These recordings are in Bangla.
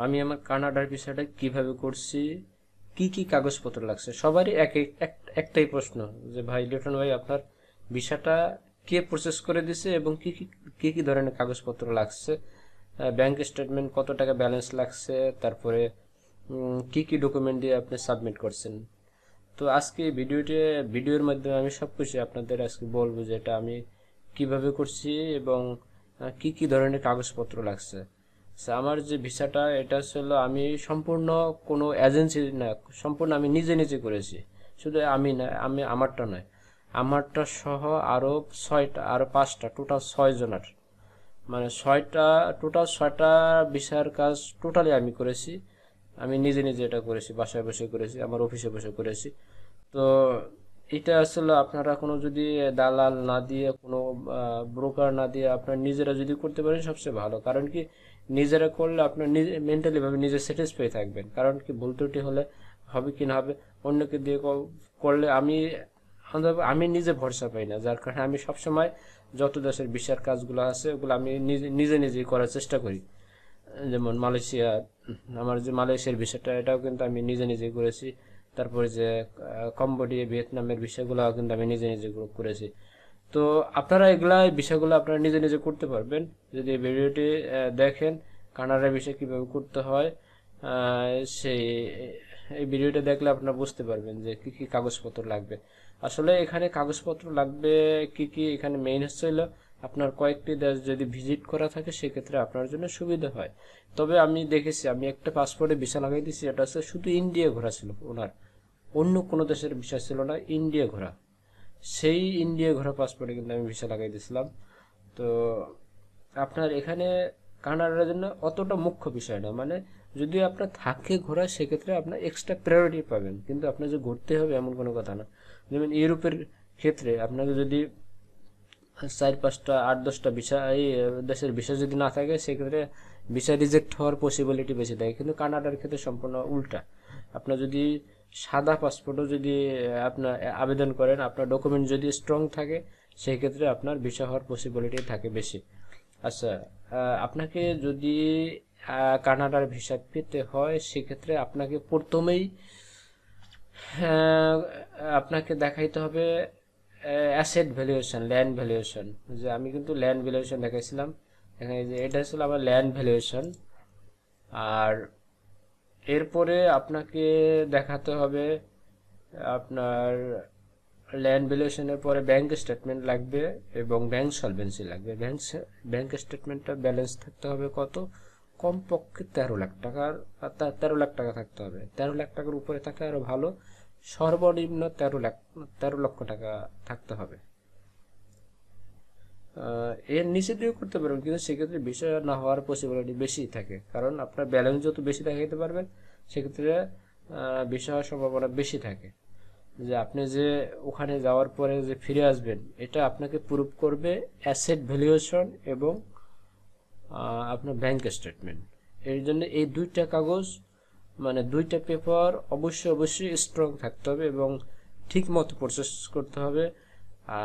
আমি আমার কানাডার ভিসাটা কিভাবে করছি, কি কি কাগজপত্র লাগছে। সবারই একটাই প্রশ্ন যে ভাই লিটন ভাই, আপনার ভিসাটা কে প্রসেস করে দিছে এবং কি কি কি কি ধরনের কাগজপত্র লাগছে, ব্যাংক স্টেটমেন্ট, কত টাকা ব্যালেন্স লাগছে, তারপরে কি কি ডকুমেন্ট দিয়ে আপনি সাবমিট করছেন। তো আজকে ভিডিওর মাধ্যমে আমি সবকিছু আপনাদের আজকে বলবো যে এটা আমি কিভাবে করছি এবং কি কি ধরনের কাগজপত্র লাগছে। আমার যে ভিসাটা এটা ছিল, আমি সম্পূর্ণ কোনো এজেন্সি না, সম্পূর্ণ আমি নিজে নিজে করেছি। শুধু আমি না, আমি আমারটা নয়, আমারটা সহ আরো 6টা, আরো 5টা, টোটাল 6 জনের, মানে টোটাল 6টা ভিসার কাজ টোটালি আমি করেছি। আমি নিজে নিজে এটা করেছি, বাসায় বসে করেছি, আমার অফিসে বসে করেছি। তো এটা আসলে আপনারা কোনো যদি দালাল না দিয়ে, কোনো ব্রোকার না দিয়ে আপনারা নিজেরা যদি করতে পারেন সবচেয়ে ভালো। কারণ কি, নিজেরা করলে আপনার নিজে মেন্টালি ভাবে নিজে স্যাটিসফাই থাকবেন। কারণ কি, ভুল ত্রুটি হলে হবে কি না হবে, অন্যকে দিয়ে করলে আমি নিজে ভরসা পাই না। যার কারণে আমি সবসময় যত দেশের ভিসার কাজগুলো আছে ওগুলো আমি নিজে নিজে নিজেই করার চেষ্টা করি। যেমন মালয়েশিয়া, আমার যে মালয়েশিয়ার ভিসাটা এটাও কিন্তু আমি নিজে নিজে করেছি। তারপরে যে কম্বোডিয়া, ভিয়েতনামের বিষয়গুলো কিন্তু আমি নিজে নিজে করেছি। তো আপনারা বিষয়গুলো আপনারা নিজে নিজে করতে পারবেন যদি এই ভিডিওটি দেখেন। কানাডার বিষয় কিভাবে করতে হয়, সেই এই ভিডিওটা দেখলে আপনারা বুঝতে পারবেন যে কি কি কাগজপত্র লাগবে। আসলে এখানে কাগজপত্র লাগবে কি কি, এখানে মেইন হচ্ছিল আপনার কয়েকটি দেশ যদি ভিজিট করা থাকে সেক্ষেত্রে আপনার জন্য সুবিধা হয়। তবে আমি দেখেছি, আমি একটা পাসপোর্টে ভিসা লাগাই দিয়েছি, এটা হচ্ছে শুধু ইন্ডিয়া ঘোরা ছিল ওনার, অন্য কোনো দেশের ভিসা ছিল না, ইন্ডিয়া ঘোরা। সেই ইন্ডিয়া ঘোরা পাসপোর্টে কিন্তু আমি ভিসা লাগাই দিয়েছিলাম। তো আপনার এখানে কানাডার জন্য অতটা মুখ্য বিষয় না, মানে যদি আপনার থাকে ঘোরা সেক্ষেত্রে আপনার এক্সট্রা প্রায়োরিটি পাবেন, কিন্তু আপনার যে ঘুরতে হবে এমন কোনো কথা না। যেমন ইউরোপের ক্ষেত্রে আপনাকে যদি 4-5টা 8-10টা ভিসা, এই দেশের ভিসা যদি না থাকে সেক্ষেত্রে ভিসা রিজেক্ট হওয়ার পসিবিলিটি বেশি থাকে। কিন্তু কানাডার ক্ষেত্রে সম্পূর্ণ উল্টা। আপনার যদি সাদা পাসপোর্টও যদি আপনার আবেদন করেন, আপনার ডকুমেন্ট যদি স্ট্রং থাকে সেই ক্ষেত্রে আপনার ভিসা হওয়ার পসিবিলিটি থাকে বেশি। আচ্ছা, আপনাকে যদি কানাডার ভিসা পেতে হয় সেক্ষেত্রে আপনাকে প্রথমেই আহ, আপনাকে দেখাইতে হবে অ্যাসেট ভ্যালুয়েশন, ল্যান্ড ভ্যালুয়েশন। যে আমি কিন্তু ল্যান্ড ভ্যালুয়েশন দেখাইছিলাম এখানে, যে এটা ছিল আমার ল্যান্ড ভ্যালুয়েশন। আর এরপরে আপনাকে দেখাতে হবে আপনার ল্যান্ড ভ্যালুয়েশনের পরে ব্যাংক স্টেটমেন্ট লাগবে এবং ব্যাংক সলভেন্সি লাগবে। ব্যাংক স্টেটমেন্টটা ব্যালেন্স থাকতে হবে কত, কমপক্ষে 13 লাখ টাকার, 13 লাখ টাকা থাকতে হবে। 13 লাখ টাকার উপরে থাকলে আরো ভালো, সর্বনিম্ন 13 লক্ষ টাকা থাকতে হবে। এর নিচে দিয়েও করতে পারবেন, কিন্তু সেক্ষেত্রে বিষয় না হওয়ার পসিবিলিটি বেশি থাকে, কারণ আপনার ব্যালেন্স যত বেশি দেখাতে পারবেন সেক্ষেত্রে বিষয় হওয়ার সম্ভাবনা বেশি থাকে। যে আপনি যে ওখানে যাওয়ার পরে যে ফিরে আসবেন, এটা আপনাকে প্রুভ করবে অ্যাসেট ভ্যালুয়েশন এবং আপনার ব্যাংক স্টেটমেন্ট। এর জন্য এই দুইটা কাগজ, মানে দুইটা পেপার অবশ্যই অবশ্যই স্ট্রং থাকতে হবে এবং ঠিক মতো প্রসেস করতে হবে।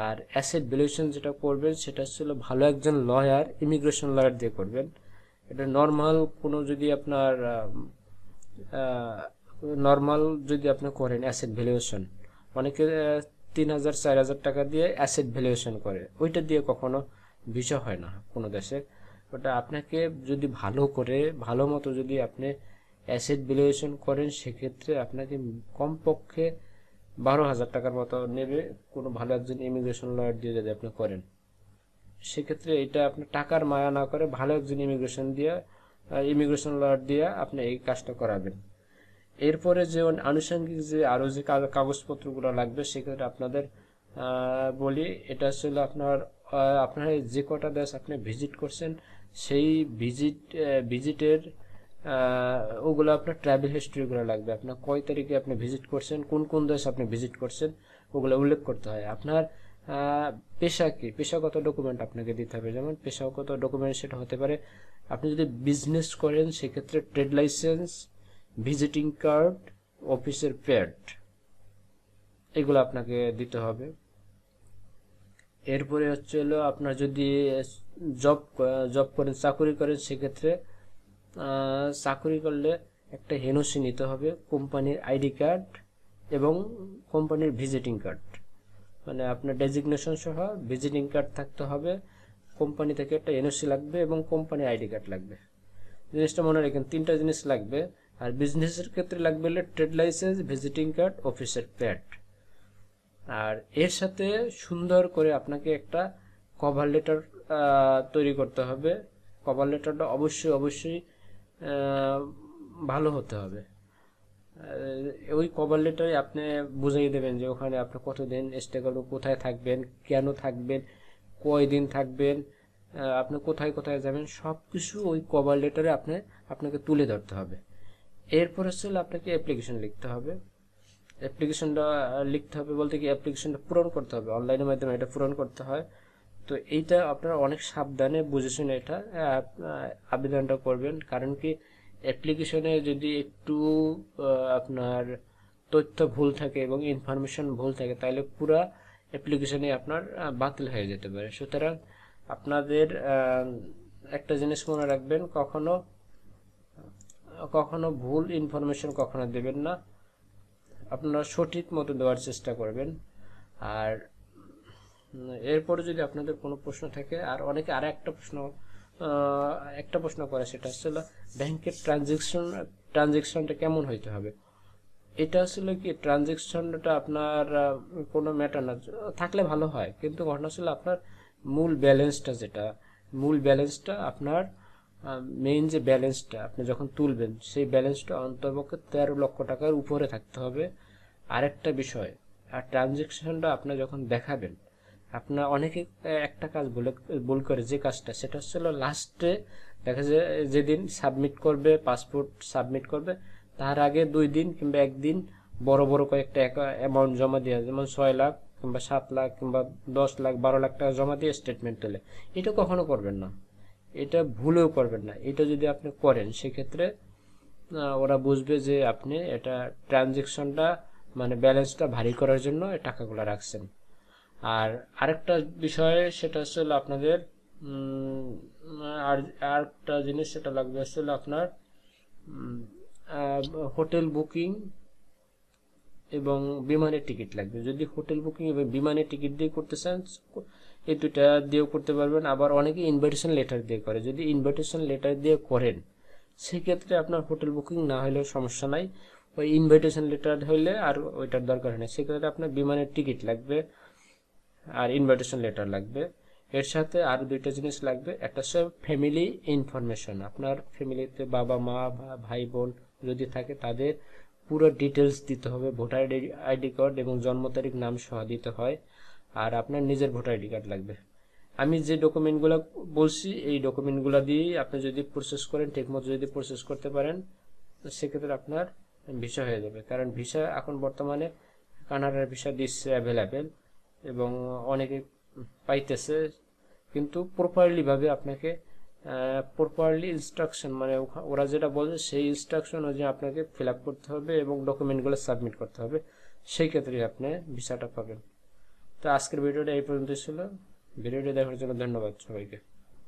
আর অ্যাসেট ভ্যালুয়েশন যেটা করবেন সেটা ছিল ভালো একজন লয়ার, ইমিগ্রেশন লয়ার দিয়ে করবেন। এটা নর্মাল কোনো যদি আপনার নর্মাল যদি আপনি করেন অ্যাসেট ভ্যালুয়েশন, অনেকে 3,000 4,000 টাকা দিয়ে অ্যাসেট ভ্যালুয়েশন করে, ওইটা দিয়ে কখনো ভিসা হয় না কোনো দেশে। ওটা আপনাকে যদি ভালো করে ভালো মতো যদি আপনি অ্যাসেট ভ্যালুয়েশন করেন সেক্ষেত্রে আপনাকে কমপক্ষে 12,000 টাকার মতো নেবে, কোনো ভালো একজন ইমিগ্রেশন লয়ার দিয়ে যদি আপনি করেন। সেক্ষেত্রে এটা আপনি টাকার মায়া না করে ভালো একজন ইমিগ্রেশন লয়ার দিয়ে আপনি এই কাজটা করাবেন। এরপরে যে আনুষঙ্গিক যে আরো যে কাগজপত্রগুলো লাগবে সেক্ষেত্রে আপনাদের বলি, এটা আসলে আপনার যে কটা দেশ আপনি ভিজিট করছেন সেই ভিজিটের ওগুলো আপনার ট্রাভেল হিস্ট্রিগুলো লাগবে। আপনার কয় তারিখে আপনি ভিজিট করছেন, কোন কোন দেশ আপনি ভিজিট করছেন ওগুলো উল্লেখ করতে হয়। আপনার পেশা কি, পেশাগত ডকুমেন্ট আপনাকে দিতে হবে। যেমন পেশাগত ডকুমেন্ট সেটা হতে পারে, আপনি যদি বিজনেস করেন সেক্ষেত্রে ট্রেড লাইসেন্স, ভিজিটিং কার্ড, অফিসের প্যাড, এগুলো আপনাকে দিতে হবে। এরপরে হচ্ছে হলো আপনার যদি জব জব করেন, চাকরি করেন সেক্ষেত্রে চাকরি করলে একটা এনওসি নিতে হবে, কোম্পানির আইডি কার্ড এবং কোম্পানির ভিজিটিং কার্ড, মানে আপনার ডেজিগনেশন সহ ভিজিটিং কার্ড থাকতে হবে, কোম্পানি থেকে একটা এনওসি লাগবে এবং কোম্পানির আইডি কার্ড লাগবে। জিনিসটা মনে রাখেন, তিনটা জিনিস লাগবে। আর বিজনেসের ক্ষেত্রে লাগবে হলে ট্রেড লাইসেন্স, ভিজিটিং কার্ড, অফিসের প্যাড। আর এর সাথে সুন্দর করে আপনাকে একটা কভার লেটার তৈরি করতে হবে। কভার লেটারটা অবশ্যই ভালো হতে হবে। ওই কভার লেটারে আপনি বুঝিয়ে দেবেন যে ওখানে আপনি কতদিন স্টে করবেন, কোথায় থাকবেন, কেন থাকবেন, কয়দিন থাকবেন, আপনি কোথায় কোথায় যাবেন, সব কিছু ওই কভার লেটারে আপনাকে তুলে ধরতে হবে। এরপর হচ্ছে আপনাকে অ্যাপ্লিকেশন লিখতে হবে। অ্যাপ্লিকেশনটা লিখতে হবে বলতে কি, অ্যাপ্লিকেশনটা পূরণ করতে হবে, অনলাইনের মাধ্যমে এটা পূরণ করতে হয়। তো এইটা আপনারা অনেক সাবধানে বুঝে শুনে এটা আবেদনটা করবেন। কারণ কি, অ্যাপ্লিকেশনে যদি একটু আপনার তথ্য ভুল থাকে এবং ইনফরমেশন ভুল থাকে, তাহলে পুরো অ্যাপ্লিকেশনে আপনার বাতিল হয়ে যেতে পারে। সুতরাং আপনাদের একটা জিনিস মনে রাখবেন, কখনো ভুল ইনফরমেশন কখনো দেবেন না, আপনারা সঠিক মতো দেওয়ার চেষ্টা করবেন। আর এরপরে যদি আপনাদের কোনো প্রশ্ন থাকে, আর অনেকে আর একটা প্রশ্ন করে, সেটা হচ্ছে ব্যাংকের ট্রানজেকশনটা কেমন হইতে হবে। এটা আসলে কি, ট্রানজেকশনটা আপনার কোনো ম্যাটার না, থাকলে ভালো হয়, কিন্তু ঘটনা আসলে আপনার মূল ব্যালেন্সটা আপনার মেইন যে ব্যালেন্সটা আপনি যখন তুলবেন, সেই ব্যালেন্সটা অন্ততপক্ষে 13 লক্ষ টাকার উপরে থাকতে হবে। আরেকটা বিষয়, আর ট্রানজেকশনটা আপনি যখন দেখাবেন, আপনার অনেকে একটা কাজ ভুল করে, যে কাজটা সেটা হচ্ছে লাস্টে দেখা যায় যেদিন সাবমিট করবে, পাসপোর্ট সাবমিট করবে, তার আগে 2 দিন কিংবা 1 দিন বড় বড় কয়েকটা অ্যামাউন্ট জমা দেওয়া, যেমন 6 লাখ কিংবা 7 লাখ কিংবা 10 লাখ 12 লাখ টাকা জমা দিয়ে স্টেটমেন্ট তোলে। এটা কখনো করবেন না, এটা ভুলেও করবেন না। এটা যদি আপনি করেন, সেক্ষেত্রে ওরা বুঝবে যে আপনি এটা ট্রানজেকশনটা মানে ব্যালেন্সটা ভারী করার জন্য এই টাকাগুলো রাখছেন। আর আরেকটা বিষয়, সেটা হচ্ছে আপনাদের আর আরেকটা জিনিস সেটা লাগবে আসলে আপনার হোটেল বুকিং এবং বিমানের টিকিট লাগবে। যদি হোটেল বুকিং এবং বিমানের টিকিট দিয়ে করতে চান, এই দুটা দিয়েও করতে পারবেন। আবার অনেকে ইনভাইটেশন লেটার দিয়ে করে, যদি ইনভাইটেশন লেটার দিয়ে করেন, সেক্ষেত্রে আপনার হোটেল বুকিং না হলেও সমস্যা নাই, ওই ইনভাইটেশন লেটার হইলে আর ওইটার দরকার হয় না। সেক্ষেত্রে আপনার বিমানের টিকিট লাগবে আর ইনভাইটেশন লেটার লাগবে। এর সাথে আর 2টা জিনিস লাগবে, একটা হচ্ছে ফ্যামিলি ইনফরমেশন, আপনার ফ্যামিলিতে বাবা মা ভাই বোন যদি থাকে তাদের পুরো ডিটেলস দিতে হবে, ভোটার আইডি কার্ড এবং জন্ম তারিখ নাম সহ দিতে হয়। আর আপনার নিজের ভোটার আইডি কার্ড লাগবে। আমি যে ডকুমেন্টগুলো বলছি, এই ডকুমেন্টগুলো দিয়ে আপনি যদি প্রসেস করেন, ঠিকমতো যদি প্রসেস করতে পারেন, সেক্ষেত্রে আপনার ভিসা হয়ে যাবে। কারণ ভিসা এখন বর্তমানে কানাডার ভিসা দিচ্ছে অ্যাভেলেবেল এবং অনেকে পাইতেছে, কিন্তু প্রপারলি আপনাকে প্রপারলি ইনস্ট্রাকশন, মানে ওরা যেটা বলছে সেই ইনস্ট্রাকশন অনুযায়ী আপনাকে ফিল আপ করতে হবে এবং ডকুমেন্টগুলো সাবমিট করতে হবে, সেই ক্ষেত্রে আপনি ভিসাটা পাবেন। তো আজকের ভিডিওটা এই পর্যন্ত ছিল। ভিডিওটি দেখার জন্য ধন্যবাদ সবাইকে।